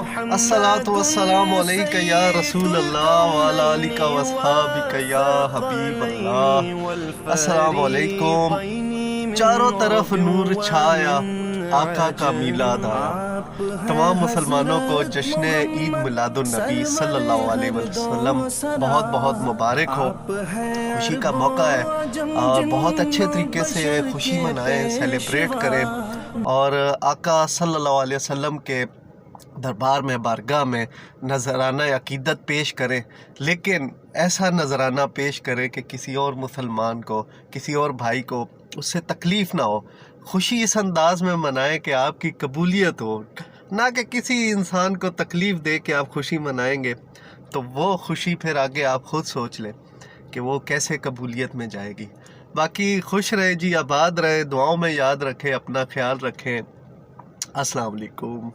अस्सलातु वस्सलामु अलैका या रसूल अल्लाह व अला आलिका व अस्हाबिका या हबीब अल्लाह। अस्सलामु अलैकुम। चारों तरफ नूर छाया, आका का मीलाद आया। तमाम मुसलमानों को जश्न ईद मिलादुन नबी सल्लल्लाहु अलैहि वसल्लम बहुत बहुत मुबारक हो। खुशी का मौका है और बहुत अच्छे तरीके से खुशी मनाएं, सेलिब्रेट करें और आका सल्लल्लाहु अलैहि वसल्लम के दरबार में, बारगाह में नजराना अकीदत पेश करें। लेकिन ऐसा नजराना पेश करें कि किसी और मुसलमान को, किसी और भाई को उससे तकलीफ़ ना हो। खुशी इस अंदाज में मनाएं कि आपकी कबूलियत हो, ना कि किसी इंसान को तकलीफ़ दे के आप खुशी मनाएंगे तो वो खुशी फिर आगे आप खुद सोच लें कि वो कैसे कबूलियत में जाएगी। बाकी खुश रहे जी, आबाद रहे, दुआओं में याद रखें, अपना ख्याल रखें। अस्सलाम वालेकुम।